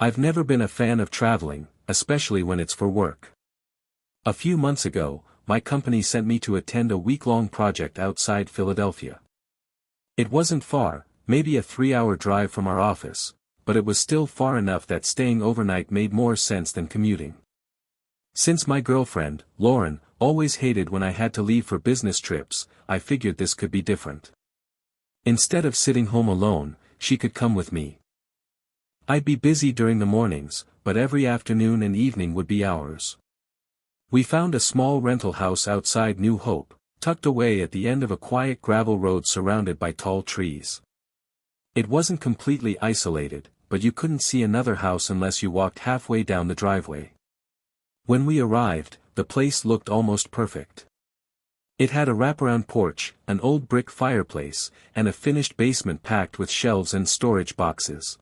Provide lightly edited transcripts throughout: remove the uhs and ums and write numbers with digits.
I've never been a fan of traveling, especially when it's for work. A few months ago, my company sent me to attend a week-long project outside Philadelphia. It wasn't far, maybe a 3-hour drive from our office, but it was still far enough that staying overnight made more sense than commuting. Since my girlfriend, Lauren, always hated when I had to leave for business trips, I figured this could be different. Instead of sitting home alone, she could come with me. I'd be busy during the mornings, but every afternoon and evening would be ours. We found a small rental house outside New Hope, tucked away at the end of a quiet gravel road surrounded by tall trees. It wasn't completely isolated, but you couldn't see another house unless you walked halfway down the driveway. When we arrived, the place looked almost perfect. It had a wraparound porch, an old brick fireplace, and a finished basement packed with shelves and storage boxes.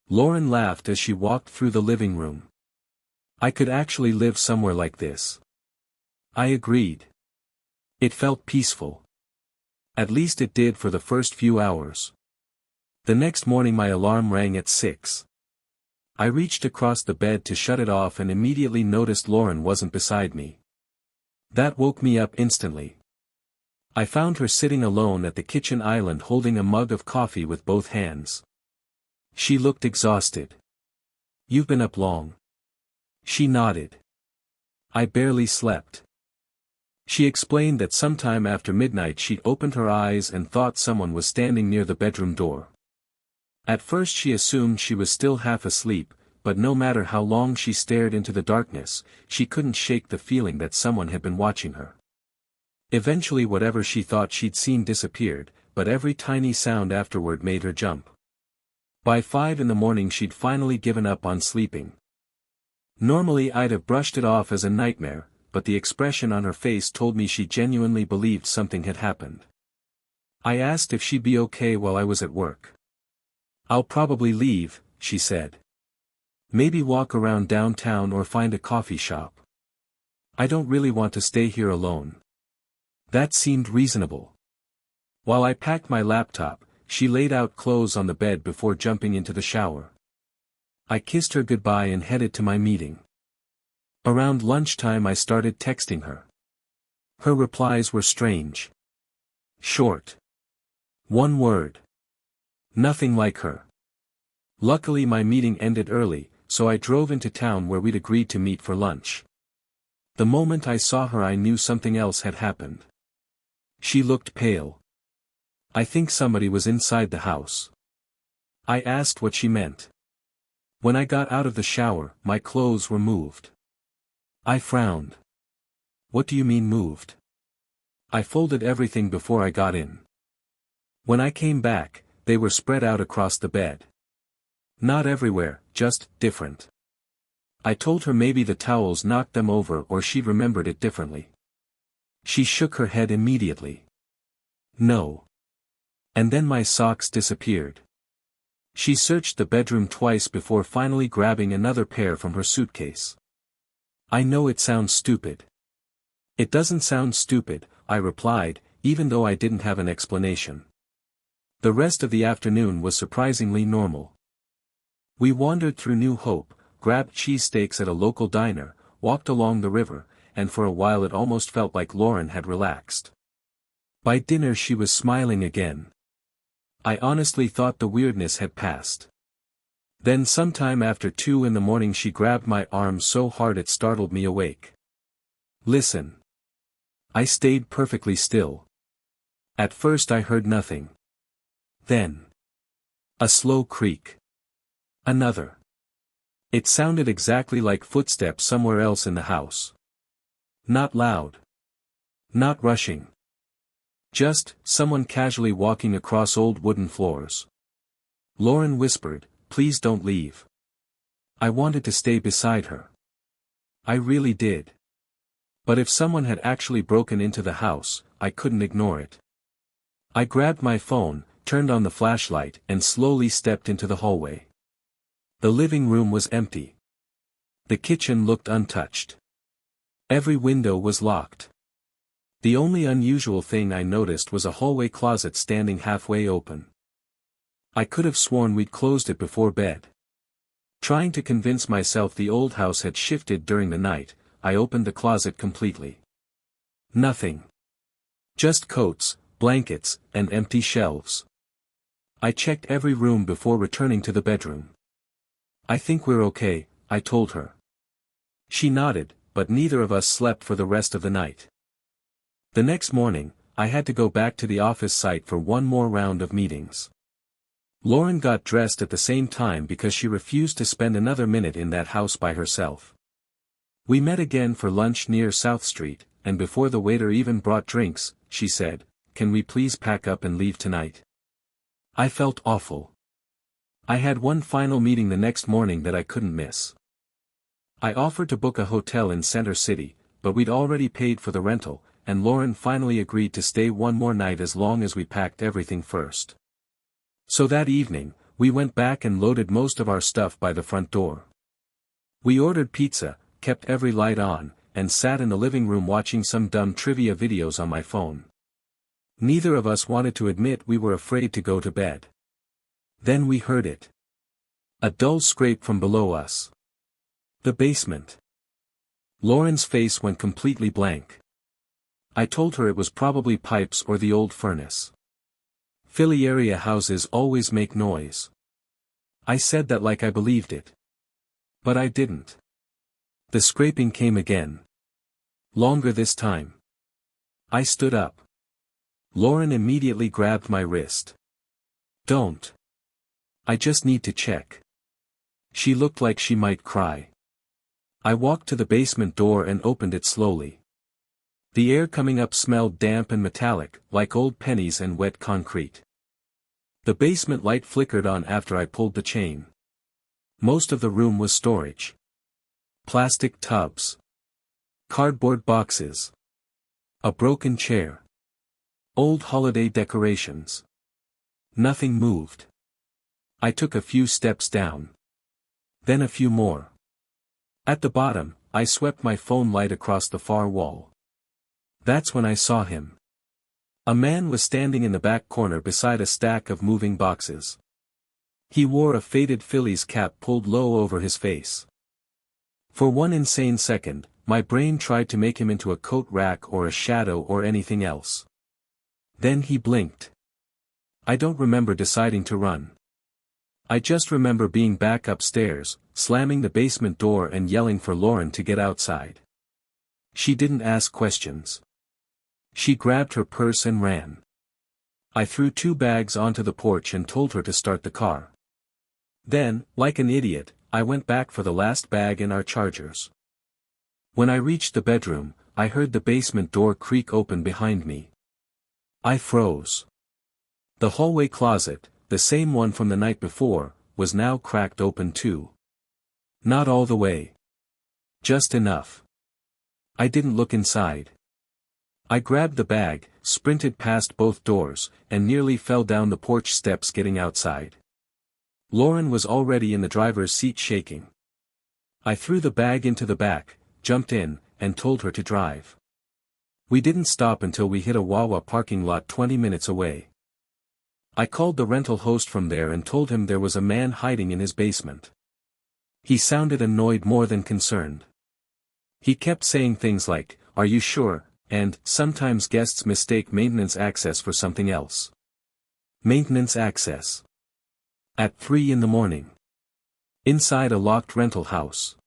Lauren laughed as she walked through the living room. I could actually live somewhere like this. I agreed. It felt peaceful. At least it did for the first few hours. The next morning my alarm rang at 6. I reached across the bed to shut it off and immediately noticed Lauren wasn't beside me. That woke me up instantly. I found her sitting alone at the kitchen island holding a mug of coffee with both hands. She looked exhausted. "You've been up long." She nodded. "I barely slept." She explained that sometime after midnight she'd opened her eyes and thought someone was standing near the bedroom door. At first she assumed she was still half asleep, but no matter how long she stared into the darkness, she couldn't shake the feeling that someone had been watching her. Eventually whatever she thought she'd seen disappeared, but every tiny sound afterward made her jump. By 5 in the morning she'd finally given up on sleeping. Normally I'd have brushed it off as a nightmare, but the expression on her face told me she genuinely believed something had happened. I asked if she'd be okay while I was at work. "I'll probably leave," she said. "Maybe walk around downtown or find a coffee shop. I don't really want to stay here alone." That seemed reasonable. While I packed my laptop, she laid out clothes on the bed before jumping into the shower. I kissed her goodbye and headed to my meeting. Around lunchtime I started texting her. Her replies were strange. Short. One word. Nothing like her. Luckily my meeting ended early, so I drove into town where we'd agreed to meet for lunch. The moment I saw her I knew something else had happened. She looked pale. I think somebody was inside the house. I asked what she meant. When I got out of the shower, my clothes were moved. I frowned. "What do you mean moved?" "I folded everything before I got in. When I came back, they were spread out across the bed. Not everywhere, just different." I told her maybe the towels knocked them over or she remembered it differently. She shook her head immediately. "No." And then my socks disappeared. She searched the bedroom twice before finally grabbing another pair from her suitcase. "I know it sounds stupid." "It doesn't sound stupid," I replied, even though I didn't have an explanation. The rest of the afternoon was surprisingly normal. We wandered through New Hope, grabbed cheesesteaks at a local diner, walked along the river, and for a while it almost felt like Lauren had relaxed. By dinner she was smiling again. I honestly thought the weirdness had passed. Then sometime after 2 in the morning she grabbed my arm so hard it startled me awake. "Listen." I stayed perfectly still. At first I heard nothing. Then a slow creak. Another. It sounded exactly like footsteps somewhere else in the house. Not loud. Not rushing. Just someone casually walking across old wooden floors. Lauren whispered, "Please don't leave." I wanted to stay beside her. I really did. But if someone had actually broken into the house, I couldn't ignore it. I grabbed my phone, turned on the flashlight, and slowly stepped into the hallway. The living room was empty. The kitchen looked untouched. Every window was locked. The only unusual thing I noticed was a hallway closet standing halfway open. I could have sworn we'd closed it before bed. Trying to convince myself the old house had shifted during the night, I opened the closet completely. Nothing. Just coats, blankets, and empty shelves. I checked every room before returning to the bedroom. "I think we're okay," I told her. She nodded, but neither of us slept for the rest of the night. The next morning, I had to go back to the office site for one more round of meetings. Lauren got dressed at the same time because she refused to spend another minute in that house by herself. We met again for lunch near South Street, and before the waiter even brought drinks, she said, "Can we please pack up and leave tonight?" I felt awful. I had one final meeting the next morning that I couldn't miss. I offered to book a hotel in Center City, but we'd already paid for the rental, and Lauren finally agreed to stay one more night as long as we packed everything first. So that evening, we went back and loaded most of our stuff by the front door. We ordered pizza, kept every light on, and sat in the living room watching some dumb trivia videos on my phone. Neither of us wanted to admit we were afraid to go to bed. Then we heard it. A dull scrape from below us. The basement. Lauren's face went completely blank. I told her it was probably pipes or the old furnace. Philly area houses always make noise. I said that like I believed it. But I didn't. The scraping came again. Longer this time. I stood up. Lauren immediately grabbed my wrist. "Don't. I just need to check." She looked like she might cry. I walked to the basement door and opened it slowly. The air coming up smelled damp and metallic, like old pennies and wet concrete. The basement light flickered on after I pulled the chain. Most of the room was storage. Plastic tubs. Cardboard boxes. A broken chair. Old holiday decorations. Nothing moved. I took a few steps down. Then a few more. At the bottom, I swept my phone light across the far wall. That's when I saw him. A man was standing in the back corner beside a stack of moving boxes. He wore a faded Phillies cap pulled low over his face. For one insane second, my brain tried to make him into a coat rack or a shadow or anything else. Then he blinked. I don't remember deciding to run. I just remember being back upstairs, slamming the basement door and yelling for Lauren to get outside. She didn't ask questions. She grabbed her purse and ran. I threw 2 bags onto the porch and told her to start the car. Then, like an idiot, I went back for the last bag and our chargers. When I reached the bedroom, I heard the basement door creak open behind me. I froze. The hallway closet, the same one from the night before, was now cracked open too. Not all the way. Just enough. I didn't look inside. I grabbed the bag, sprinted past both doors, and nearly fell down the porch steps getting outside. Lauren was already in the driver's seat shaking. I threw the bag into the back, jumped in, and told her to drive. We didn't stop until we hit a Wawa parking lot 20 minutes away. I called the rental host from there and told him there was a man hiding in his basement. He sounded annoyed more than concerned. He kept saying things like, "Are you sure?" and sometimes guests mistake maintenance access for something else. Maintenance access. At 3 in the morning. Inside a locked rental house.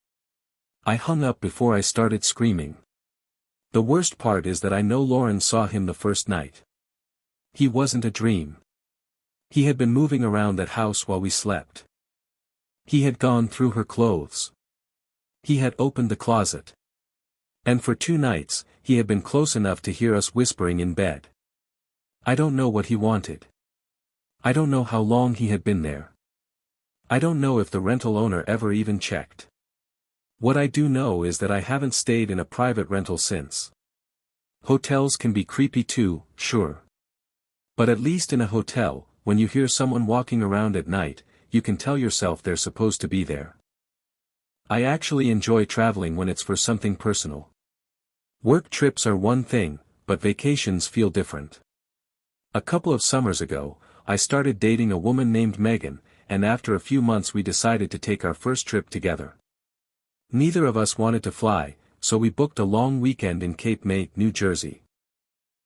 I hung up before I started screaming. The worst part is that I know Lauren saw him the first night. He wasn't a dream. He had been moving around that house while we slept. He had gone through her clothes. He had opened the closet. And for 2 nights, he had been close enough to hear us whispering in bed. I don't know what he wanted. I don't know how long he had been there. I don't know if the rental owner ever even checked. What I do know is that I haven't stayed in a private rental since. Hotels can be creepy too, sure. But at least in a hotel, when you hear someone walking around at night, you can tell yourself they're supposed to be there. I actually enjoy traveling when it's for something personal. Work trips are one thing, but vacations feel different. A couple of summers ago, I started dating a woman named Megan, and after a few months we decided to take our first trip together. Neither of us wanted to fly, so we booked a long weekend in Cape May, New Jersey.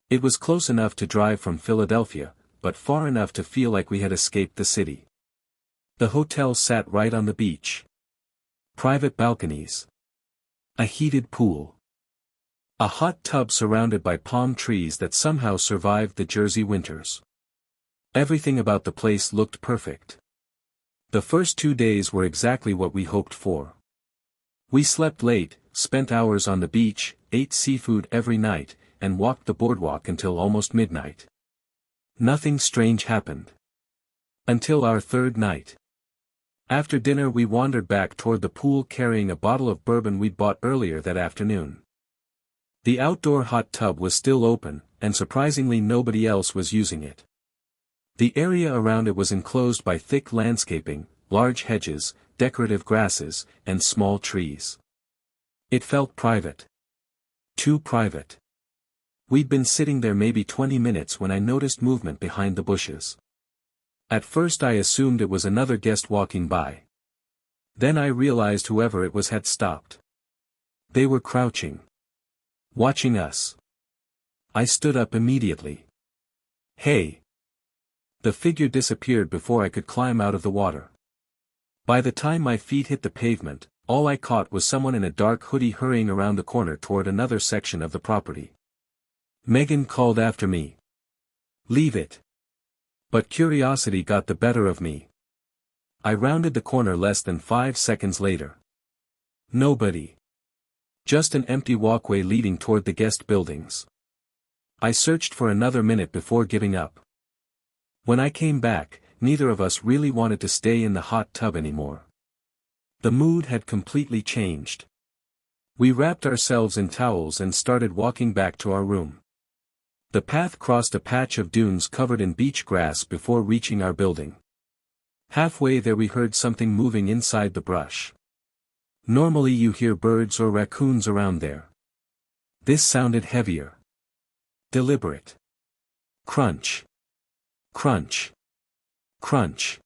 It was close enough to drive from Philadelphia, but far enough to feel like we had escaped the city. The hotel sat right on the beach. Private balconies. A heated pool. A hot tub surrounded by palm trees that somehow survived the Jersey winters. Everything about the place looked perfect. The first 2 days were exactly what we hoped for. We slept late, spent hours on the beach, ate seafood every night, and walked the boardwalk until almost midnight. Nothing strange happened. Until our third night. After dinner we wandered back toward the pool carrying a bottle of bourbon we'd bought earlier that afternoon. The outdoor hot tub was still open, and surprisingly nobody else was using it. The area around it was enclosed by thick landscaping, large hedges, decorative grasses, and small trees. It felt private. Too private. We'd been sitting there maybe 20 minutes when I noticed movement behind the bushes. At first I assumed it was another guest walking by. Then I realized whoever it was had stopped. They were crouching. Watching us. I stood up immediately. Hey! The figure disappeared before I could climb out of the water. By the time my feet hit the pavement, all I caught was someone in a dark hoodie hurrying around the corner toward another section of the property. Megan called after me. Leave it. But curiosity got the better of me. I rounded the corner less than 5 seconds later. Nobody. Just an empty walkway leading toward the guest buildings. I searched for another minute before giving up. When I came back, neither of us really wanted to stay in the hot tub anymore. The mood had completely changed. We wrapped ourselves in towels and started walking back to our room. The path crossed a patch of dunes covered in beach grass before reaching our building. Halfway there we heard something moving inside the brush. Normally you hear birds or raccoons around there. This sounded heavier. Deliberate. Crunch. Crunch. Crunch.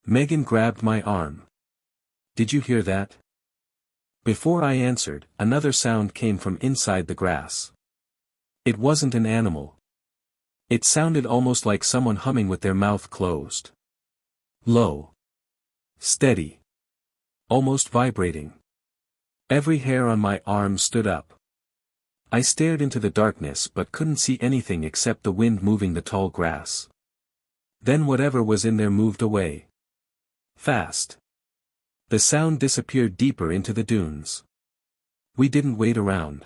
Megan grabbed my arm. Did you hear that? Before I answered, another sound came from inside the grass. It wasn't an animal. It sounded almost like someone humming with their mouth closed. Low. Steady. Almost vibrating. Every hair on my arm stood up. I stared into the darkness but couldn't see anything except the wind moving the tall grass. Then whatever was in there moved away. Fast. The sound disappeared deeper into the dunes. We didn't wait around.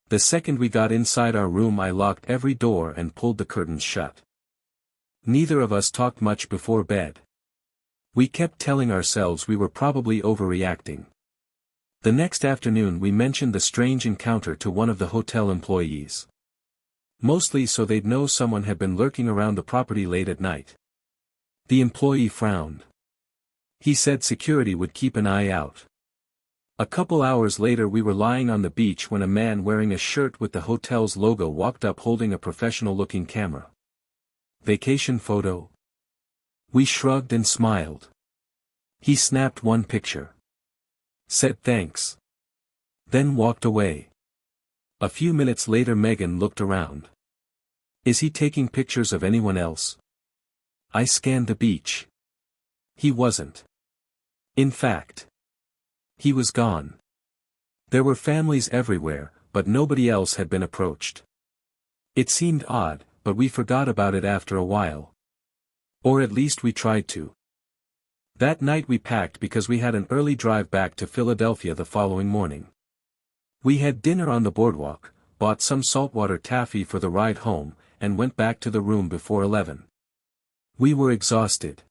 The second we got inside our room I locked every door and pulled the curtains shut. Neither of us talked much before bed. We kept telling ourselves we were probably overreacting. The next afternoon we mentioned the strange encounter to one of the hotel employees. Mostly so they'd know someone had been lurking around the property late at night. The employee frowned. He said security would keep an eye out. A couple hours later we were lying on the beach when a man wearing a shirt with the hotel's logo walked up holding a professional-looking camera. Vacation photo? We shrugged and smiled. He snapped one picture. Said thanks. Then walked away. A few minutes later Megan looked around. Is he taking pictures of anyone else? I scanned the beach. He wasn't. In fact, he was gone. There were families everywhere, but nobody else had been approached. It seemed odd, but we forgot about it after a while. Or at least we tried to. That night we packed because we had an early drive back to Philadelphia the following morning. We had dinner on the boardwalk, bought some saltwater taffy for the ride home, and went back to the room before 11. We were exhausted.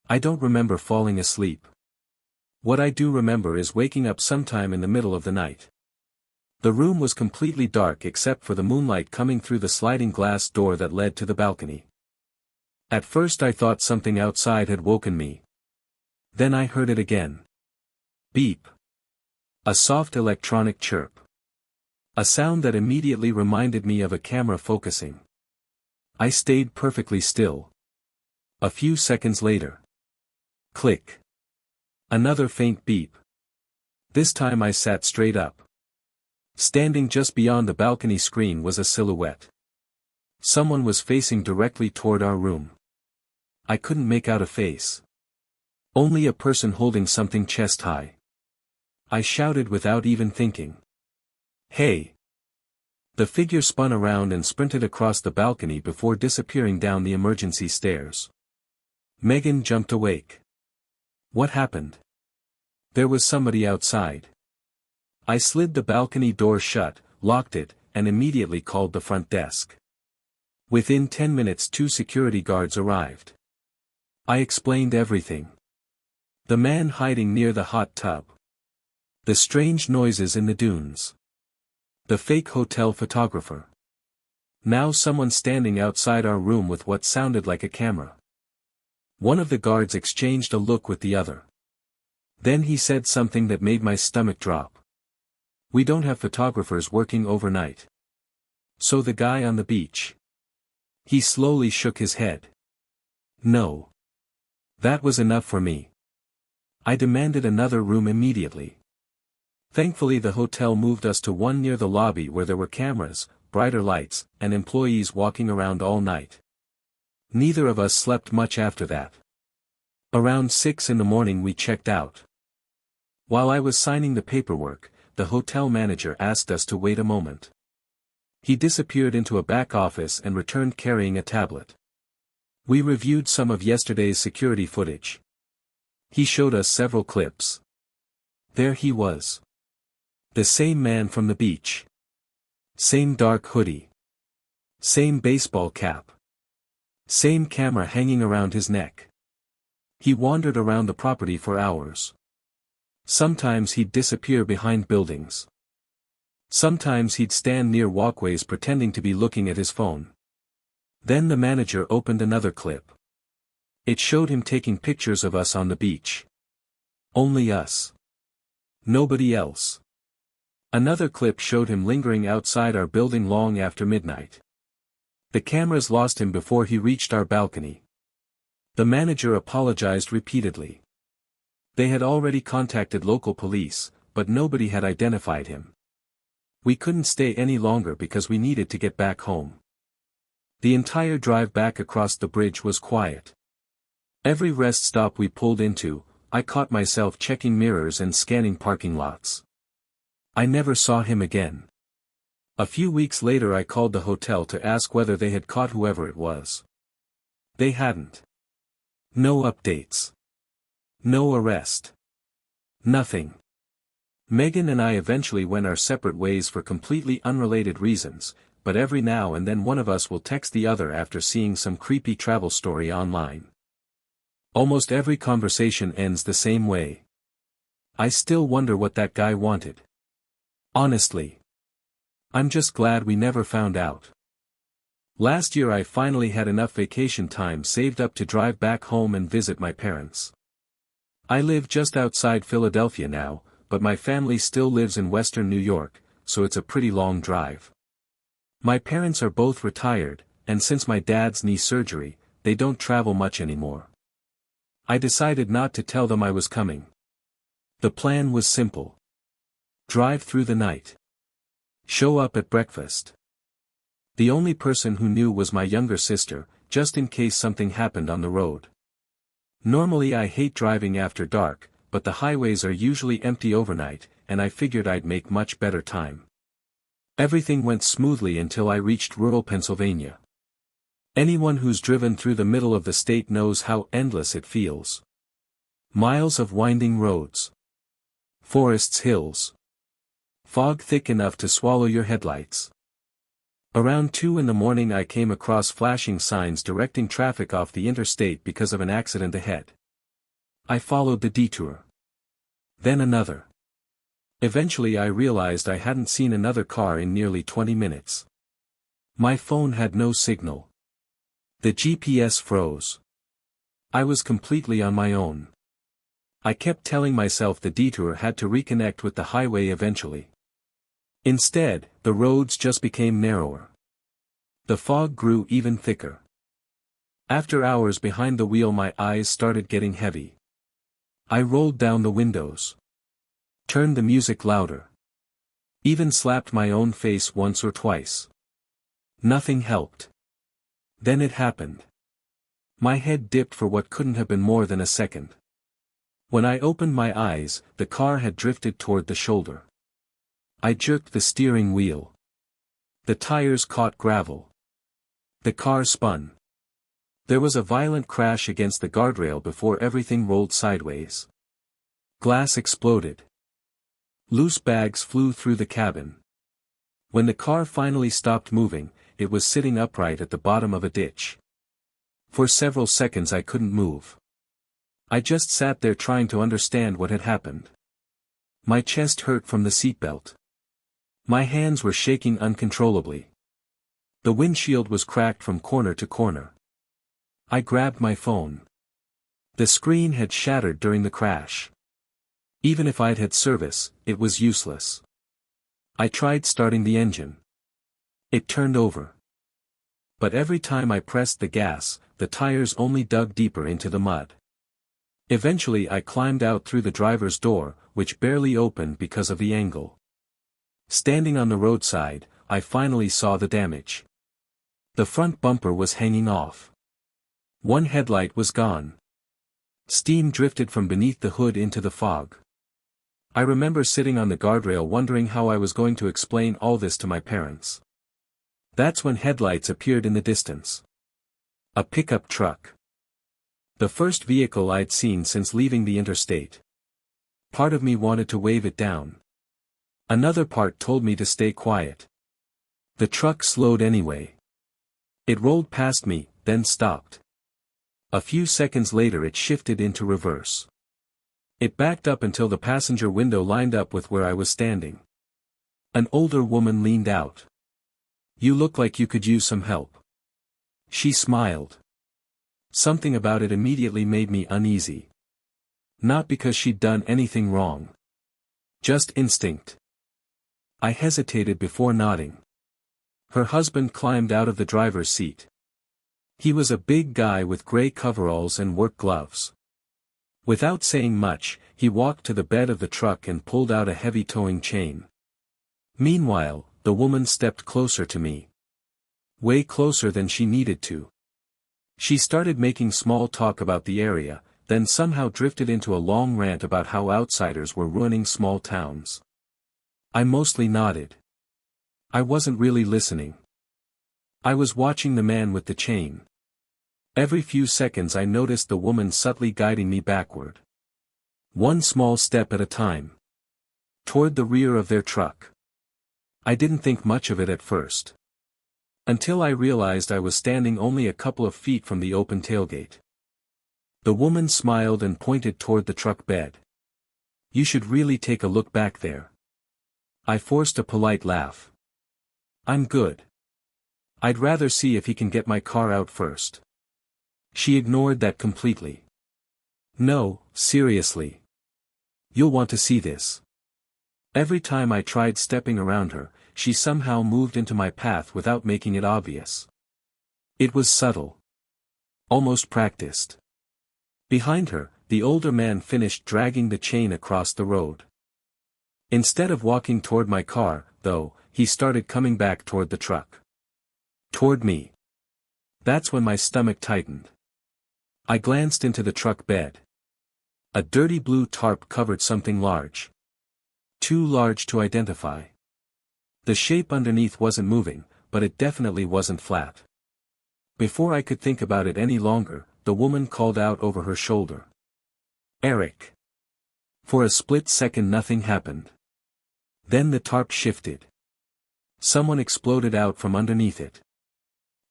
I don't remember falling asleep. What I do remember is waking up sometime in the middle of the night. The room was completely dark except for the moonlight coming through the sliding glass door that led to the balcony. At first I thought something outside had woken me. Then I heard it again. Beep. A soft electronic chirp. A sound that immediately reminded me of a camera focusing. I stayed perfectly still. A few seconds later. Click. Another faint beep. This time I sat straight up. Standing just beyond the balcony screen was a silhouette. Someone was facing directly toward our room. I couldn't make out a face. Only a person holding something chest-high. I shouted without even thinking. "Hey!" The figure spun around and sprinted across the balcony before disappearing down the emergency stairs. Megan jumped awake. What happened? There was somebody outside. I slid the balcony door shut, locked it, and immediately called the front desk. Within 10 minutes 2 security guards arrived. I explained everything. The man hiding near the hot tub. The strange noises in the dunes. The fake hotel photographer. Now someone standing outside our room with what sounded like a camera. One of the guards exchanged a look with the other. Then he said something that made my stomach drop. "We don't have photographers working overnight." "So the guy on the beach?" He slowly shook his head. "No." That was enough for me. I demanded another room immediately. Thankfully the hotel moved us to one near the lobby where there were cameras, brighter lights, and employees walking around all night. Neither of us slept much after that. Around 6 in the morning we checked out. While I was signing the paperwork, the hotel manager asked us to wait a moment. He disappeared into a back office and returned carrying a tablet. We reviewed some of yesterday's security footage. He showed us several clips. There he was. The same man from the beach. Same dark hoodie. Same baseball cap. Same camera hanging around his neck. He wandered around the property for hours. Sometimes he'd disappear behind buildings. Sometimes he'd stand near walkways pretending to be looking at his phone. Then the manager opened another clip. It showed him taking pictures of us on the beach. Only us. Nobody else. Another clip showed him lingering outside our building long after midnight. The cameras lost him before he reached our balcony. The manager apologized repeatedly. They had already contacted local police, but nobody had identified him. We couldn't stay any longer because we needed to get back home. The entire drive back across the bridge was quiet. Every rest stop we pulled into, I caught myself checking mirrors and scanning parking lots. I never saw him again. A few weeks later I called the hotel to ask whether they had caught whoever it was. They hadn't. No updates. No arrest. Nothing. Megan and I eventually went our separate ways for completely unrelated reasons, but every now and then one of us will text the other after seeing some creepy travel story online. Almost every conversation ends the same way. I still wonder what that guy wanted. Honestly. I'm just glad we never found out. Last year I finally had enough vacation time saved up to drive back home and visit my parents. I live just outside Philadelphia now, but my family still lives in western New York, so it's a pretty long drive. My parents are both retired, and since my dad's knee surgery, they don't travel much anymore. I decided not to tell them I was coming. The plan was simple. Drive through the night. Show up at breakfast. The only person who knew was my younger sister, just in case something happened on the road. Normally I hate driving after dark, but the highways are usually empty overnight, and I figured I'd make much better time. Everything went smoothly until I reached rural Pennsylvania. Anyone who's driven through the middle of the state knows how endless it feels. Miles of winding roads. Forests, hills. Fog thick enough to swallow your headlights. Around 2 in the morning I came across flashing signs directing traffic off the interstate because of an accident ahead. I followed the detour. Then another. Eventually I realized I hadn't seen another car in nearly 20 minutes. My phone had no signal. The GPS froze. I was completely on my own. I kept telling myself the detour had to reconnect with the highway eventually. Instead, the roads just became narrower. The fog grew even thicker. After hours behind the wheel my eyes started getting heavy. I rolled down the windows. Turned the music louder. Even slapped my own face once or twice. Nothing helped. Then it happened. My head dipped for what couldn't have been more than a second. When I opened my eyes, the car had drifted toward the shoulder. I jerked the steering wheel. The tires caught gravel. The car spun. There was a violent crash against the guardrail before everything rolled sideways. Glass exploded. Loose bags flew through the cabin. When the car finally stopped moving, it was sitting upright at the bottom of a ditch. For several seconds I couldn't move. I just sat there trying to understand what had happened. My chest hurt from the seatbelt. My hands were shaking uncontrollably. The windshield was cracked from corner to corner. I grabbed my phone. The screen had shattered during the crash. Even if I'd had service, it was useless. I tried starting the engine. It turned over. But every time I pressed the gas, the tires only dug deeper into the mud. Eventually I climbed out through the driver's door, which barely opened because of the angle. Standing on the roadside, I finally saw the damage. The front bumper was hanging off. One headlight was gone. Steam drifted from beneath the hood into the fog. I remember sitting on the guardrail wondering how I was going to explain all this to my parents. That's when headlights appeared in the distance. A pickup truck. The first vehicle I'd seen since leaving the interstate. Part of me wanted to wave it down. Another part told me to stay quiet. The truck slowed anyway. It rolled past me, then stopped. A few seconds later it shifted into reverse. It backed up until the passenger window lined up with where I was standing. An older woman leaned out. "You look like you could use some help." She smiled. Something about it immediately made me uneasy. Not because she'd done anything wrong. Just instinct. I hesitated before nodding. Her husband climbed out of the driver's seat. He was a big guy with gray coveralls and work gloves. Without saying much, he walked to the bed of the truck and pulled out a heavy towing chain. Meanwhile, the woman stepped closer to me. Way closer than she needed to. She started making small talk about the area, then somehow drifted into a long rant about how outsiders were ruining small towns. I mostly nodded. I wasn't really listening. I was watching the man with the chain. Every few seconds I noticed the woman subtly guiding me backward. One small step at a time. Toward the rear of their truck. I didn't think much of it at first. Until I realized I was standing only a couple of feet from the open tailgate. The woman smiled and pointed toward the truck bed. "You should really take a look back there." I forced a polite laugh. "I'm good. I'd rather see if he can get my car out first." She ignored that completely. "No, seriously. You'll want to see this." Every time I tried stepping around her, she somehow moved into my path without making it obvious. It was subtle. Almost practiced. Behind her, the older man finished dragging the chain across the road. Instead of walking toward my car, though, he started coming back toward the truck. Toward me. That's when my stomach tightened. I glanced into the truck bed. A dirty blue tarp covered something large. Too large to identify. The shape underneath wasn't moving, but it definitely wasn't flat. Before I could think about it any longer, the woman called out over her shoulder. "Eric." For a split second nothing happened. Then the tarp shifted. Someone exploded out from underneath it.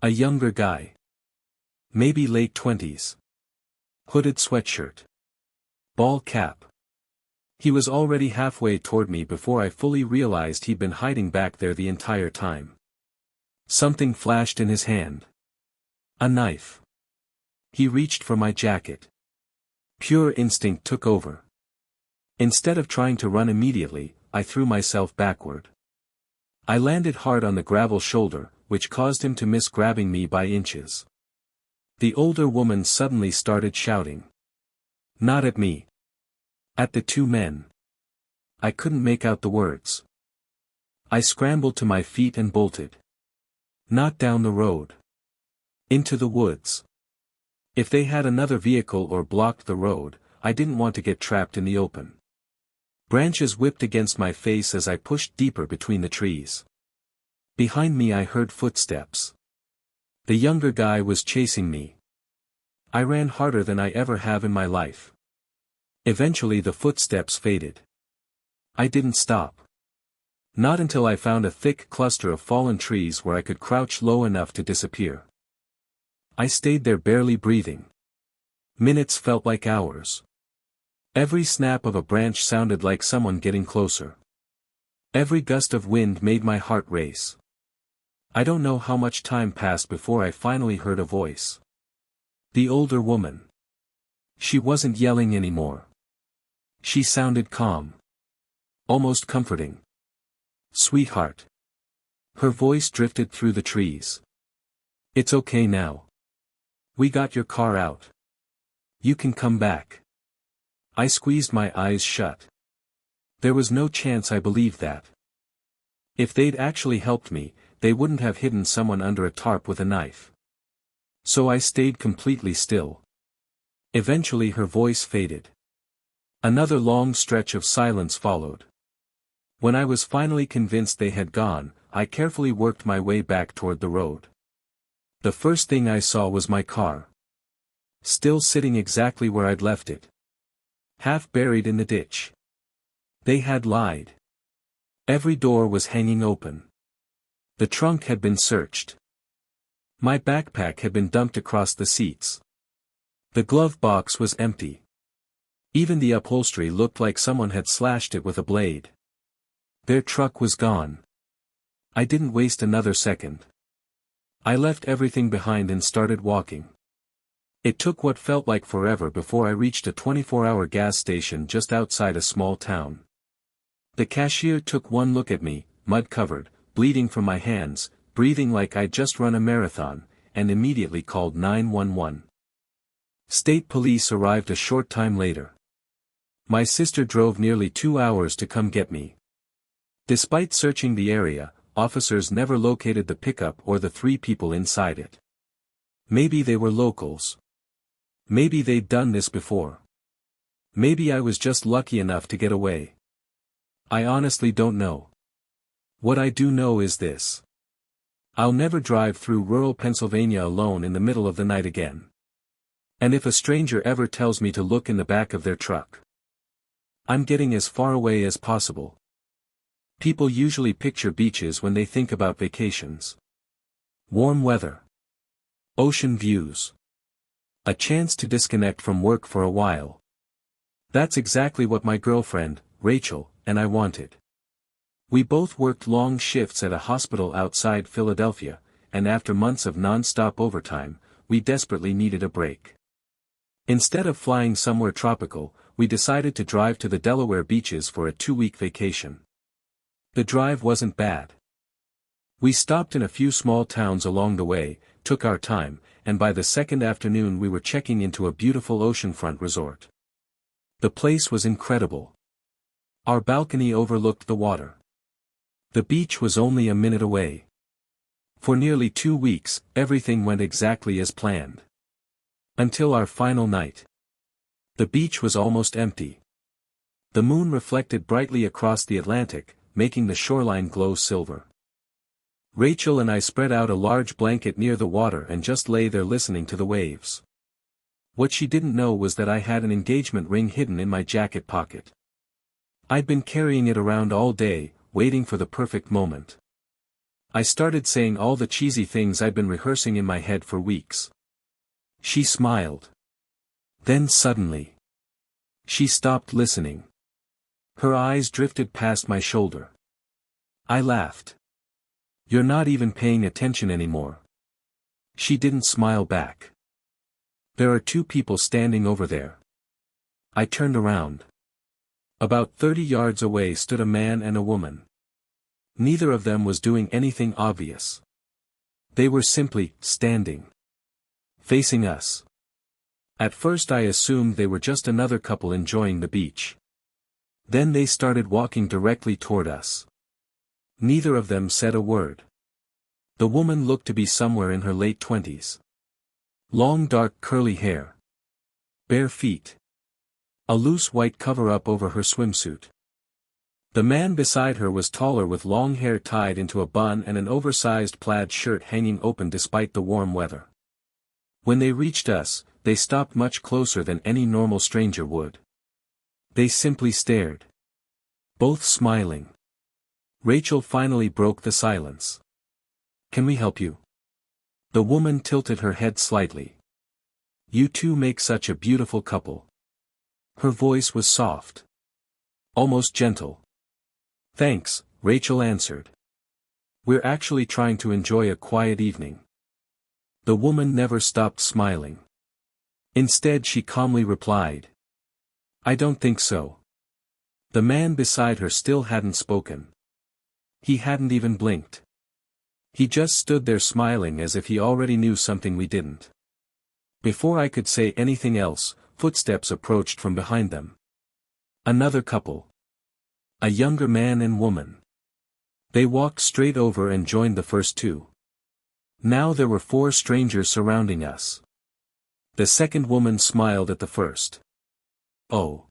A younger guy. Maybe late 20s. Hooded sweatshirt. Ball cap. He was already halfway toward me before I fully realized he'd been hiding back there the entire time. Something flashed in his hand. A knife. He reached for my jacket. Pure instinct took over. Instead of trying to run immediately, I threw myself backward. I landed hard on the gravel shoulder, which caused him to miss grabbing me by inches. The older woman suddenly started shouting. Not at me. At the two men. I couldn't make out the words. I scrambled to my feet and bolted. Not down the road. Into the woods. If they had another vehicle or blocked the road, I didn't want to get trapped in the open. Branches whipped against my face as I pushed deeper between the trees. Behind me I heard footsteps. The younger guy was chasing me. I ran harder than I ever have in my life. Eventually the footsteps faded. I didn't stop. Not until I found a thick cluster of fallen trees where I could crouch low enough to disappear. I stayed there barely breathing. Minutes felt like hours. Every snap of a branch sounded like someone getting closer. Every gust of wind made my heart race. I don't know how much time passed before I finally heard a voice. The older woman. She wasn't yelling anymore. She sounded calm. Almost comforting. Sweetheart. Her voice drifted through the trees. It's okay now. We got your car out. You can come back. I squeezed my eyes shut. There was no chance I believed that. If they'd actually helped me, they wouldn't have hidden someone under a tarp with a knife. So I stayed completely still. Eventually her voice faded. Another long stretch of silence followed. When I was finally convinced they had gone, I carefully worked my way back toward the road. The first thing I saw was my car. Still sitting exactly where I'd left it. Half buried in the ditch. They had lied. Every door was hanging open. The trunk had been searched. My backpack had been dumped across the seats. The glove box was empty. Even the upholstery looked like someone had slashed it with a blade. Their truck was gone. I didn't waste another second. I left everything behind and started walking. It took what felt like forever before I reached a 24-hour gas station just outside a small town. The cashier took one look at me, mud-covered, bleeding from my hands, breathing like I'd just run a marathon, and immediately called 911. State police arrived a short time later. My sister drove nearly 2 hours to come get me. Despite searching the area, officers never located the pickup or the 3 people inside it. Maybe they were locals. Maybe they'd done this before. Maybe I was just lucky enough to get away. I honestly don't know. What I do know is this. I'll never drive through rural Pennsylvania alone in the middle of the night again. And if a stranger ever tells me to look in the back of their truck, I'm getting as far away as possible. People usually picture beaches when they think about vacations. Warm weather. Ocean views. A chance to disconnect from work for a while. That's exactly what my girlfriend, Rachel, and I wanted. We both worked long shifts at a hospital outside Philadelphia, and after months of non-stop overtime, we desperately needed a break. Instead of flying somewhere tropical, we decided to drive to the Delaware beaches for a 2-week vacation. The drive wasn't bad. We stopped in a few small towns along the way, took our time, and by the second afternoon we were checking into a beautiful oceanfront resort. The place was incredible. Our balcony overlooked the water. The beach was only a minute away. For nearly 2 weeks, everything went exactly as planned. Until our final night. The beach was almost empty. The moon reflected brightly across the Atlantic, making the shoreline glow silver. Rachel and I spread out a large blanket near the water and just lay there listening to the waves. What she didn't know was that I had an engagement ring hidden in my jacket pocket. I'd been carrying it around all day, waiting for the perfect moment. I started saying all the cheesy things I'd been rehearsing in my head for weeks. She smiled. Then suddenly, she stopped listening. Her eyes drifted past my shoulder. I laughed. You're not even paying attention anymore. She didn't smile back. There are 2 people standing over there. I turned around. About 30 yards away stood a man and a woman. Neither of them was doing anything obvious. They were simply standing. Facing us. At first I assumed they were just another couple enjoying the beach. Then they started walking directly toward us. Neither of them said a word. The woman looked to be somewhere in her late 20s. Long dark curly hair. Bare feet. A loose white cover-up over her swimsuit. The man beside her was taller with long hair tied into a bun and an oversized plaid shirt hanging open despite the warm weather. When they reached us, they stopped much closer than any normal stranger would. They simply stared. Both smiling. Rachel finally broke the silence. "Can we help you?" The woman tilted her head slightly. "You two make such a beautiful couple." Her voice was soft. Almost gentle. "Thanks," Rachel answered. "We're actually trying to enjoy a quiet evening." The woman never stopped smiling. Instead she calmly replied, "I don't think so." The man beside her still hadn't spoken. He hadn't even blinked. He just stood there smiling as if he already knew something we didn't. Before I could say anything else, footsteps approached from behind them. Another couple. A younger man and woman. They walked straight over and joined the first two. Now there were 4 strangers surrounding us. The second woman smiled at the first. "Oh.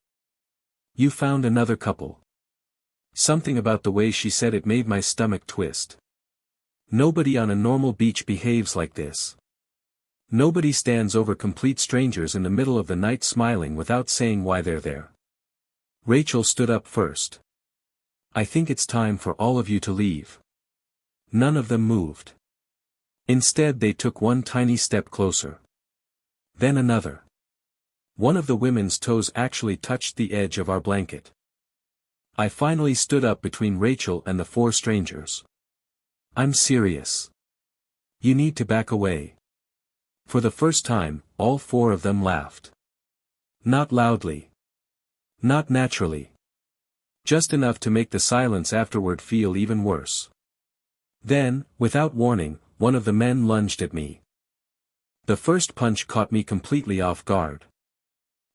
You found another couple." Something about the way she said it made my stomach twist. Nobody on a normal beach behaves like this. Nobody stands over complete strangers in the middle of the night smiling without saying why they're there. Rachel stood up first. "I think it's time for all of you to leave." None of them moved. Instead they took one tiny step closer. Then another. One of the women's toes actually touched the edge of our blanket. I finally stood up between Rachel and the 4 strangers. "I'm serious. You need to back away." For the first time, all 4 of them laughed. Not loudly. Not naturally. Just enough to make the silence afterward feel even worse. Then, without warning, one of the men lunged at me. The first punch caught me completely off guard.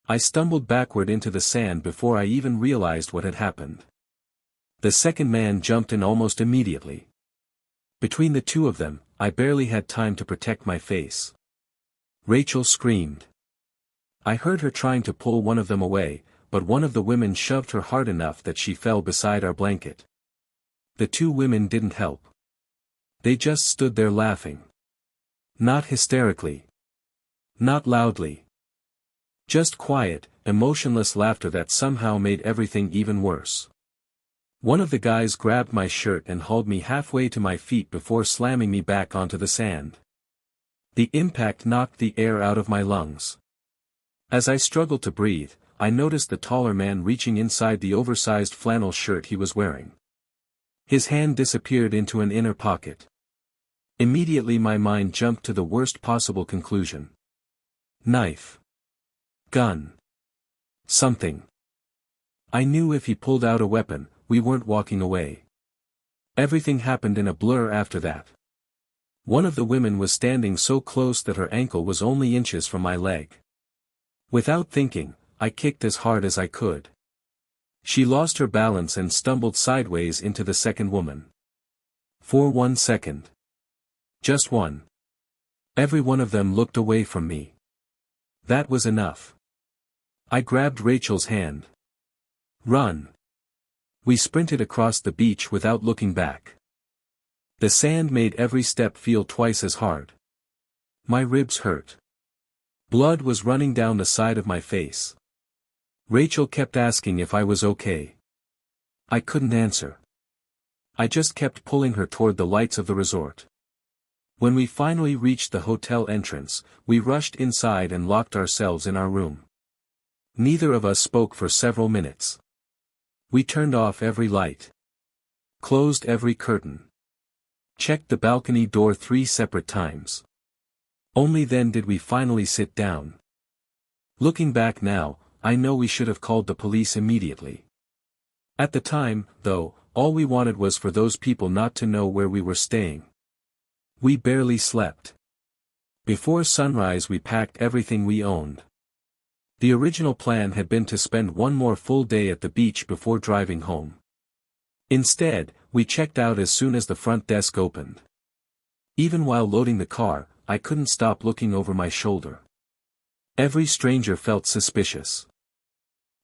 I stumbled backward into the sand before I even realized what had happened. The second man jumped in almost immediately. Between the two of them, I barely had time to protect my face. Rachel screamed. I heard her trying to pull one of them away, but one of the women shoved her hard enough that she fell beside our blanket. The 2 women didn't help. They just stood there laughing. Not hysterically. Not loudly. Just quiet, emotionless laughter that somehow made everything even worse. One of the guys grabbed my shirt and hauled me halfway to my feet before slamming me back onto the sand. The impact knocked the air out of my lungs. As I struggled to breathe, I noticed the taller man reaching inside the oversized flannel shirt he was wearing. His hand disappeared into an inner pocket. Immediately my mind jumped to the worst possible conclusion. Knife. Gun. Something. I knew if he pulled out a weapon, we weren't walking away. Everything happened in a blur after that. One of the women was standing so close that her ankle was only inches from my leg. Without thinking, I kicked as hard as I could. She lost her balance and stumbled sideways into the second woman. For 1 second. Just one. Every one of them looked away from me. That was enough. I grabbed Rachel's hand. "Run." We sprinted across the beach without looking back. The sand made every step feel twice as hard. My ribs hurt. Blood was running down the side of my face. Rachel kept asking if I was okay. I couldn't answer. I just kept pulling her toward the lights of the resort. When we finally reached the hotel entrance, we rushed inside and locked ourselves in our room. Neither of us spoke for several minutes. We turned off every light. Closed every curtain. Checked the balcony door 3 separate times. Only then did we finally sit down. Looking back now, I know we should have called the police immediately. At the time, though, all we wanted was for those people not to know where we were staying. We barely slept. Before sunrise we packed everything we owned. The original plan had been to spend one more full day at the beach before driving home. Instead, we checked out as soon as the front desk opened. Even while loading the car, I couldn't stop looking over my shoulder. Every stranger felt suspicious.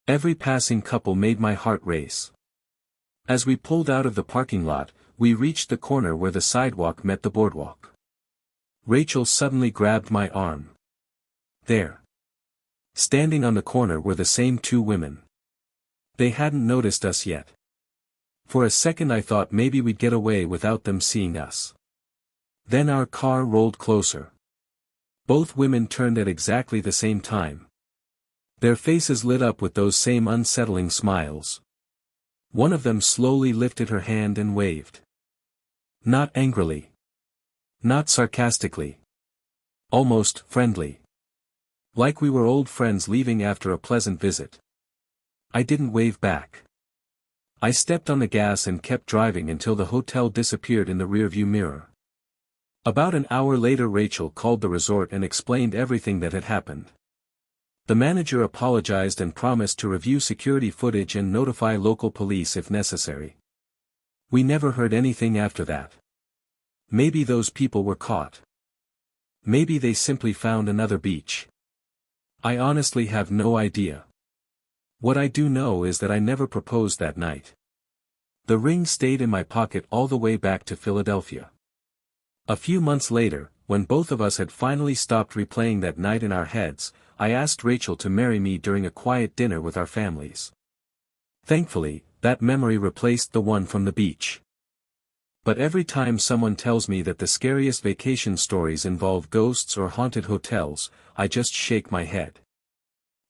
Every passing couple made my heart race. As we pulled out of the parking lot, we reached the corner where the sidewalk met the boardwalk. Rachel suddenly grabbed my arm. There. Standing on the corner were the same two women. They hadn't noticed us yet. For a second I thought maybe we'd get away without them seeing us. Then our car rolled closer. Both women turned at exactly the same time. Their faces lit up with those same unsettling smiles. One of them slowly lifted her hand and waved. Not angrily. Not sarcastically. Almost friendly. Like we were old friends leaving after a pleasant visit. I didn't wave back. I stepped on the gas and kept driving until the hotel disappeared in the rearview mirror. About an hour later Rachel called the resort and explained everything that had happened. The manager apologized and promised to review security footage and notify local police if necessary. We never heard anything after that. Maybe those people were caught. Maybe they simply found another beach. I honestly have no idea. What I do know is that I never proposed that night. The ring stayed in my pocket all the way back to Philadelphia. A few months later, when both of us had finally stopped replaying that night in our heads, I asked Rachel to marry me during a quiet dinner with our families. Thankfully, that memory replaced the one from the beach. But every time someone tells me that the scariest vacation stories involve ghosts or haunted hotels, I just shake my head.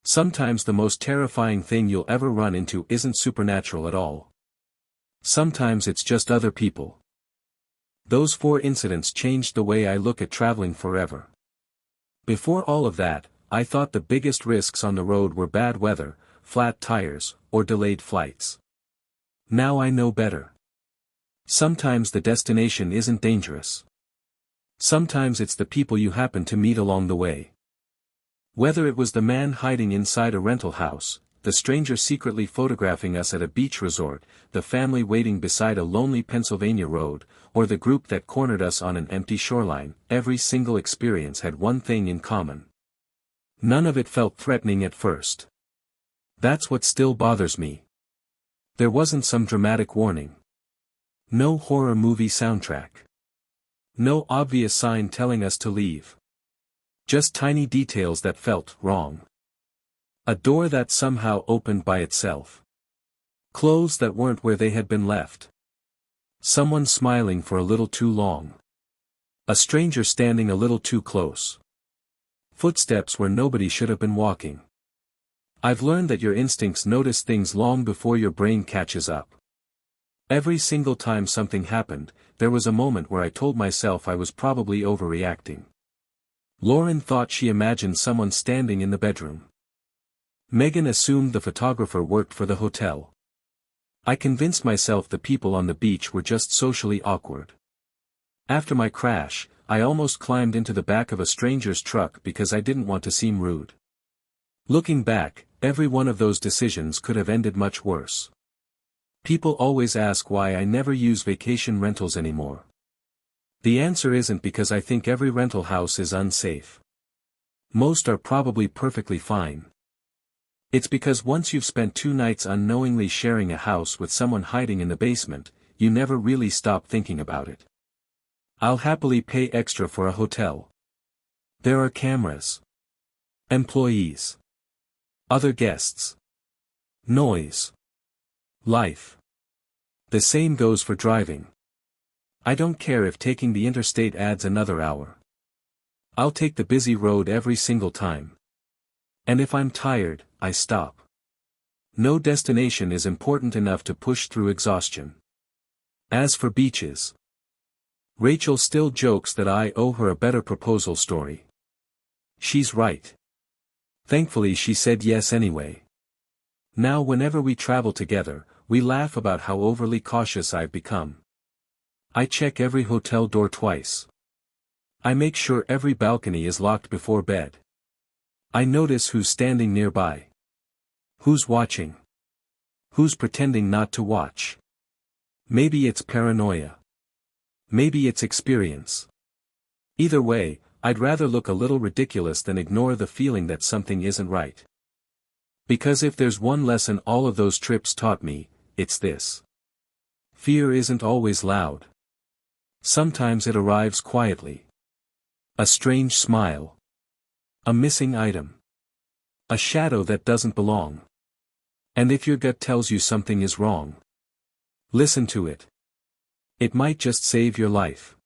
Sometimes the most terrifying thing you'll ever run into isn't supernatural at all. Sometimes it's just other people. Those 4 incidents changed the way I look at traveling forever. Before all of that, I thought the biggest risks on the road were bad weather, flat tires, or delayed flights. Now I know better. Sometimes the destination isn't dangerous. Sometimes it's the people you happen to meet along the way. Whether it was the man hiding inside a rental house, the stranger secretly photographing us at a beach resort, the family waiting beside a lonely Pennsylvania road, or the group that cornered us on an empty shoreline, every single experience had one thing in common. None of it felt threatening at first. That's what still bothers me. There wasn't some dramatic warning. No horror movie soundtrack. No obvious sign telling us to leave. Just tiny details that felt wrong. A door that somehow opened by itself. Clothes that weren't where they had been left. Someone smiling for a little too long. A stranger standing a little too close. Footsteps where nobody should have been walking. I've learned that your instincts notice things long before your brain catches up. Every single time something happened, there was a moment where I told myself I was probably overreacting. Lauren thought she imagined someone standing in the bedroom. Megan assumed the photographer worked for the hotel. I convinced myself the people on the beach were just socially awkward. After my crash, I almost climbed into the back of a stranger's truck because I didn't want to seem rude. Looking back, every one of those decisions could have ended much worse. People always ask why I never use vacation rentals anymore. The answer isn't because I think every rental house is unsafe. Most are probably perfectly fine. It's because once you've spent 2 nights unknowingly sharing a house with someone hiding in the basement, you never really stop thinking about it. I'll happily pay extra for a hotel. There are cameras. Employees. Other guests. Noise. Life. The same goes for driving. I don't care if taking the interstate adds another hour. I'll take the busy road every single time. And if I'm tired, I stop. No destination is important enough to push through exhaustion. As for beaches, Rachel still jokes that I owe her a better proposal story. She's right. Thankfully she said yes anyway. Now whenever we travel together, we laugh about how overly cautious I've become. I check every hotel door twice. I make sure every balcony is locked before bed. I notice who's standing nearby. Who's watching? Who's pretending not to watch? Maybe it's paranoia. Maybe it's experience. Either way, I'd rather look a little ridiculous than ignore the feeling that something isn't right. Because if there's one lesson all of those trips taught me, it's this. Fear isn't always loud. Sometimes it arrives quietly. A strange smile. A missing item. A shadow that doesn't belong. And if your gut tells you something is wrong, listen to it. It might just save your life.